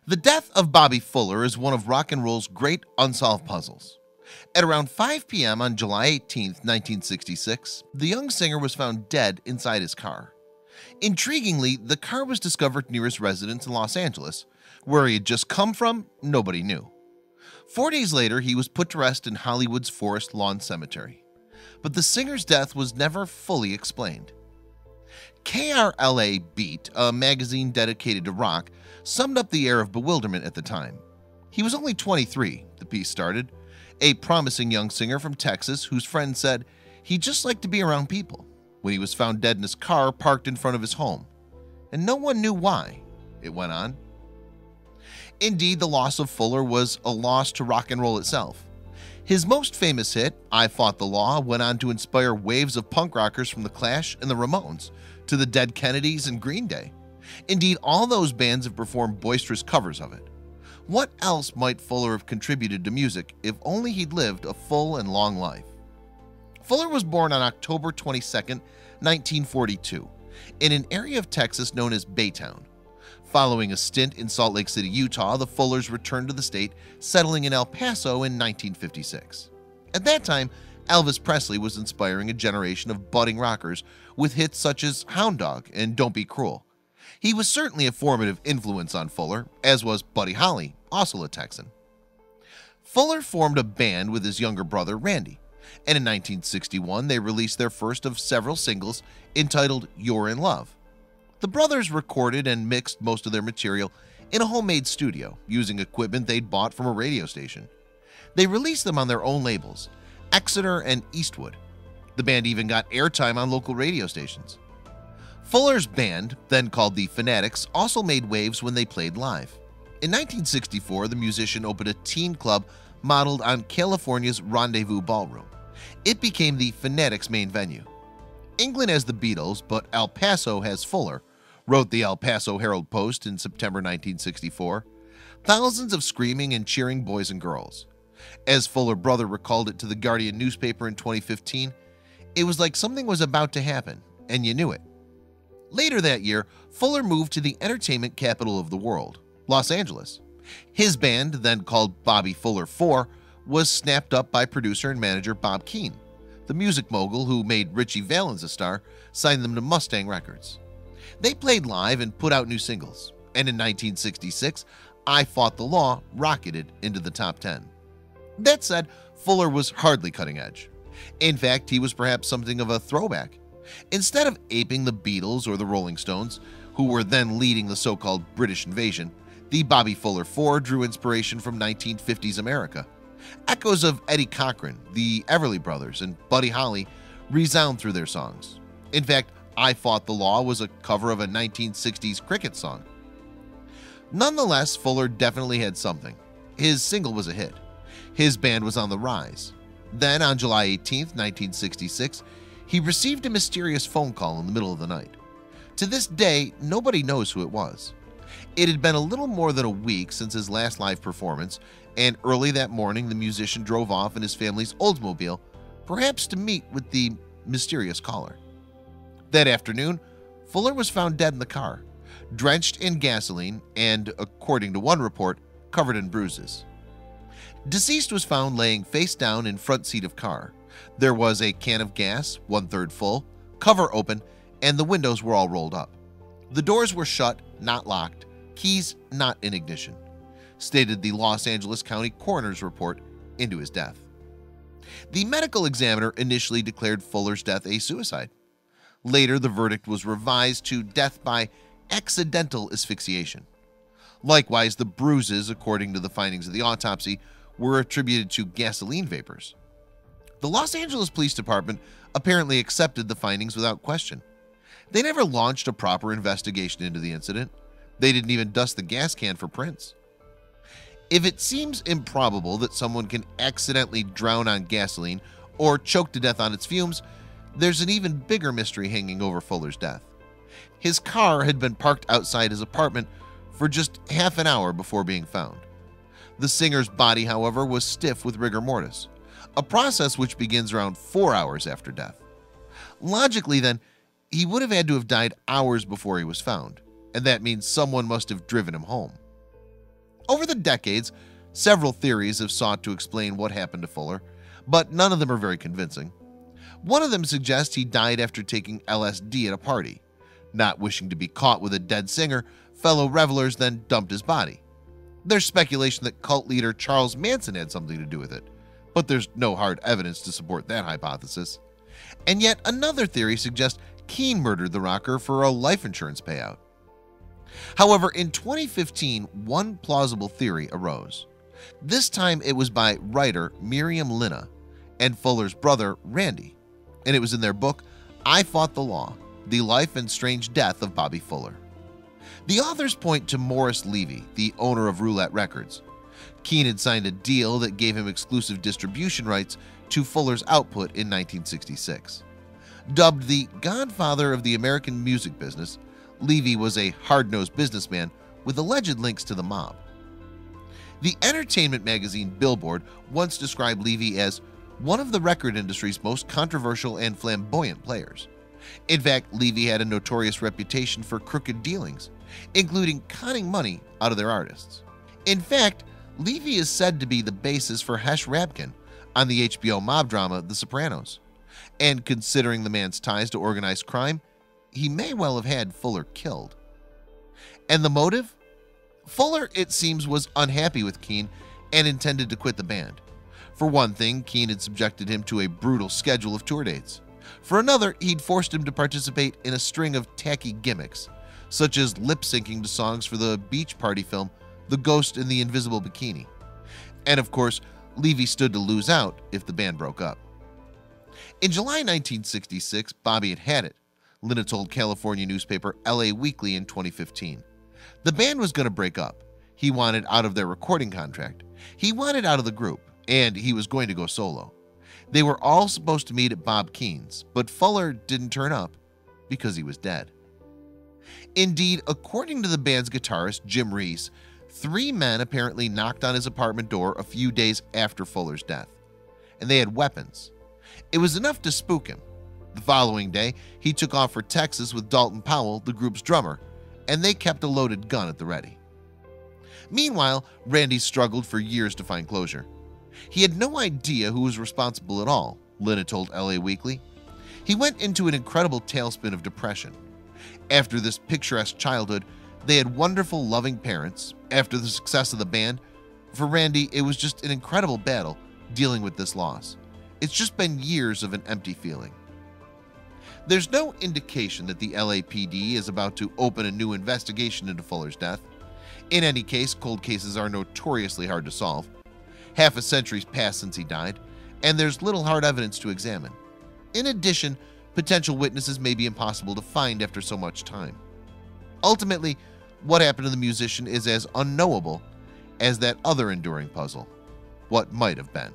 The death of Bobby Fuller is one of rock and roll's great unsolved puzzles. At around 5 p.m. on July 18, 1966, the young singer was found dead inside his car. Intriguingly, the car was discovered near his residence in Los Angeles. Where he had just come from, nobody knew. 4 days later, he was put to rest in Hollywood's Forest Lawn Cemetery. But the singer's death was never fully explained. KRLA Beat, a magazine dedicated to rock, summed up the air of bewilderment at the time. He was only 23, the piece started, a promising young singer from Texas whose friend said he just liked to be around people, when he was found dead in his car parked in front of his home. And no one knew why, it went on. Indeed, the loss of Fuller was a loss to rock and roll itself. His most famous hit, I Fought the Law, went on to inspire waves of punk rockers from The Clash and the Ramones to the Dead Kennedys and Green Day. Indeed, all those bands have performed boisterous covers of it. What else might Fuller have contributed to music if only he'd lived a full and long life? Fuller was born on October 22, 1942, in an area of Texas known as Baytown. Following a stint in Salt Lake City, Utah, the Fullers returned to the state, settling in El Paso in 1956. At that time, Elvis Presley was inspiring a generation of budding rockers with hits such as Hound Dog and Don't Be Cruel. He was certainly a formative influence on Fuller, as was Buddy Holly, also a Texan. Fuller formed a band with his younger brother Randy, and in 1961 they released their first of several singles entitled You're in Love. The brothers recorded and mixed most of their material in a homemade studio using equipment they'd bought from a radio station. They released them on their own labels, Exeter and Eastwood. The band even got airtime on local radio stations. Fuller's band, then called the Fanatics, also made waves when they played live. In 1964, the musician opened a teen club modeled on California's Rendezvous Ballroom. It became the Fanatics' main venue. England has the Beatles, but El Paso has Fuller, wrote the El Paso Herald-Post in September 1964. Thousands of screaming and cheering boys and girls. As Fuller brother recalled it to the Guardian newspaper in 2015, it was like something was about to happen, and you knew it. Later that year, Fuller moved to the entertainment capital of the world, Los Angeles. His band, then called Bobby Fuller 4, was snapped up by producer and manager Bob Keane. The music mogul who made Richie Valens a star signed them to Mustang Records. They played live and put out new singles, and in 1966, I Fought the Law rocketed into the top 10. That said, Fuller was hardly cutting edge. In fact, he was perhaps something of a throwback. Instead of aping the Beatles or the Rolling Stones, who were then leading the so-called British invasion, the Bobby Fuller 4 drew inspiration from 1950s America. Echoes of Eddie Cochran, the Everly Brothers, and Buddy Holly resound through their songs. In fact, I Fought the Law was a cover of a 1960s cricket song. Nonetheless, Fuller definitely had something. His single was a hit. His band was on the rise. Then, on July 18, 1966, he received a mysterious phone call in the middle of the night. To this day, nobody knows who it was. It had been a little more than a week since his last live performance, and early that morning the musician drove off in his family's Oldsmobile, perhaps to meet with the mysterious caller. That afternoon, Fuller was found dead in the car, drenched in gasoline and, according to one report, covered in bruises. Deceased was found laying face down in front seat of car. There was a can of gas, 1/3 full, cover open, and the windows were all rolled up. The doors were shut, not locked, keys not in ignition, stated the Los Angeles County Coroner's report into his death. The medical examiner initially declared Fuller's death a suicide. Later, the verdict was revised to death by accidental asphyxiation. Likewise, the bruises, according to the findings of the autopsy, were attributed to gasoline vapors. The Los Angeles Police Department apparently accepted the findings without question. They never launched a proper investigation into the incident. They didn't even dust the gas can for prints. If it seems improbable that someone can accidentally drown on gasoline or choke to death on its fumes, there's an even bigger mystery hanging over Fuller's death. His car had been parked outside his apartment for just half an hour before being found. The singer's body, however, was stiff with rigor mortis, a process which begins around 4 hours after death. Logically, then, he would have had to have died hours before he was found, and that means someone must have driven him home. Over the decades, several theories have sought to explain what happened to Fuller, but none of them are very convincing. One of them suggests he died after taking LSD at a party. Not wishing to be caught with a dead singer, fellow revelers then dumped his body. There's speculation that cult leader Charles Manson had something to do with it, but there's no hard evidence to support that hypothesis. And yet another theory suggests Keane murdered the rocker for a life insurance payout. However, in 2015, one plausible theory arose. This time it was by writer Miriam Linna and Fuller's brother Randy, and it was in their book I Fought the Law: The Life and Strange Death of Bobby Fuller. The authors point to Morris Levy, the owner of Roulette Records. Keane had signed a deal that gave him exclusive distribution rights to Fuller's output in 1966. Dubbed the godfather of the American music business, Levy was a hard-nosed businessman with alleged links to the mob. The entertainment magazine Billboard once described Levy as one of the record industry's most controversial and flamboyant players. In fact, Levy had a notorious reputation for crooked dealings, including conning money out of their artists. In fact, Levy is said to be the basis for Hesh Rabkin on the HBO mob drama The Sopranos. And considering the man's ties to organized crime, he may well have had Fuller killed. And the motive? Fuller, it seems, was unhappy with Keane and intended to quit the band. For one thing, Keane had subjected him to a brutal schedule of tour dates. For another, he'd forced him to participate in a string of tacky gimmicks, such as lip-syncing to songs for the beach party film The Ghost in the Invisible Bikini. And of course, Levy stood to lose out if the band broke up. In July 1966, Bobby had had it, Linna told California newspaper LA Weekly in 2015. The band was going to break up. He wanted out of their recording contract. He wanted out of the group, and he was going to go solo. They were all supposed to meet at Bob Keane's, but Fuller didn't turn up because he was dead. Indeed, according to the band's guitarist Jim Reese, 3 men apparently knocked on his apartment door a few days after Fuller's death, and they had weapons. It was enough to spook him. The following day, he took off for Texas with Dalton Powell, the group's drummer, and they kept a loaded gun at the ready. Meanwhile, Randy struggled for years to find closure. He had no idea who was responsible at all, Linna told LA Weekly. He went into an incredible tailspin of depression. After this picturesque childhood, they had wonderful, loving parents. After the success of the band, for Randy, it was just an incredible battle dealing with this loss. It's just been years of an empty feeling. There's no indication that the LAPD is about to open a new investigation into Fuller's death. In any case, cold cases are notoriously hard to solve. Half a century's passed since he died, and there's little hard evidence to examine. In addition, potential witnesses may be impossible to find after so much time. Ultimately, what happened to the musician is as unknowable as that other enduring puzzle, what might have been.